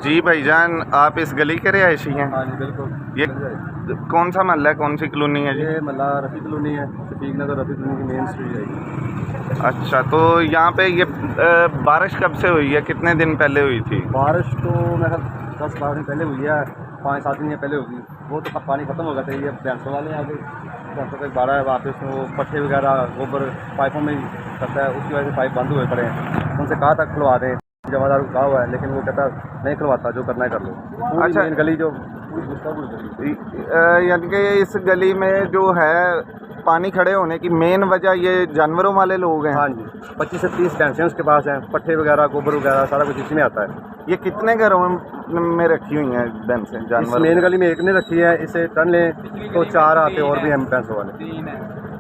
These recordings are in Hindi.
जी भाईजान, आप इस गली के रिहायशी हैं? हाँ जी बिल्कुल। ये कौन सा महल्ला है, कौन सी कॉलोनी है जी? ये महल्ला रफ़ी कॉलोनी है, शफीक नगर रफ़ी कॉलोनी की मेन स्ट्रीट है ये। अच्छा, तो यहाँ पे ये बारिश कब से हुई है, कितने दिन पहले हुई थी? बारिश तो मेरा 10-12 दिन पहले हुई है, 5-7 दिन पहले होगी। वो तो पानी ख़त्म हो गया था। ये भैंसों वाले आगे भैंसों का एक बाड़ा है, वहाँ पे उसमें वो पट्टे वगैरह गोबर पाइपों में ही करता है, उसकी वजह से पाइप बंद हुए पड़े हैं। उनसे कहा था खुलवा दें, जमादार को कहा हुआ है, लेकिन वो कहता नहीं खुलवाता, जो करना है कर लो। अच्छा, मेन गली जो यानी कि इस गली में जो है पानी खड़े होने की मेन वजह ये जानवरों वाले लोग हैं? हाँ जी, 25 से 30 भैंसें उसके पास हैं, पट्टे वगैरह गोबर वगैरह सारा कुछ इसी में आता है। ये कितने घरों में रखी हुई हैं भैंसें इस जानवर? मेन गली में एक ने रखी है, इसे टर्न लें तो 4 आते और भी हैं भैंसों वाले।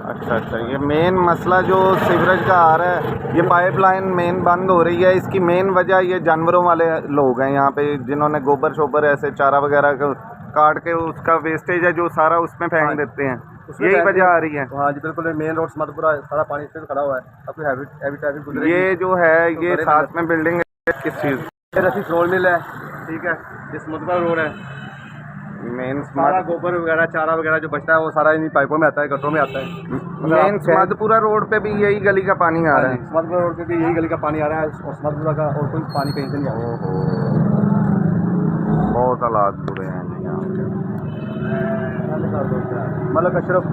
अच्छा, ये मेन मसला जो सीवरेज का आ रहा है, ये पाइपलाइन मेन बंद हो रही है, इसकी मेन वजह ये जानवरों वाले लोग हैं यहाँ पे, जिन्होंने गोबर शोबर ऐसे चारा वगैरह को काट के उसका वेस्टेज है जो सारा उसमें फेंक देते हैं, यही वजह आ रही है। हाँ जी बिल्कुल, मेन रोड समतपुरा सारा पानी इस पे खड़ा हुआ है। अब हैवी ट्रैफिक गुजरेगी। ये जो है ये साथ में बिल्डिंग है किस चीज़? ये रफी रोल मिल है, ठीक है, ये समतपुरा रोड है। मेन सारा गोबर वगैरह चारा वगैरह जो बचता है वो सारा इन्हीं पाइपों में आता है, गटरों में आता है। मेन समतपुरा रोड पे भी यही गली का पानी आ रहा है? समतपुरा रोड पे भी यही गली का पानी आ रहा है, और समतपुरा का और कोई पानी कहीं से नहीं आ रहा है। बहुत हालात बुरे हैं यहाँ पे। मलिक अशरफ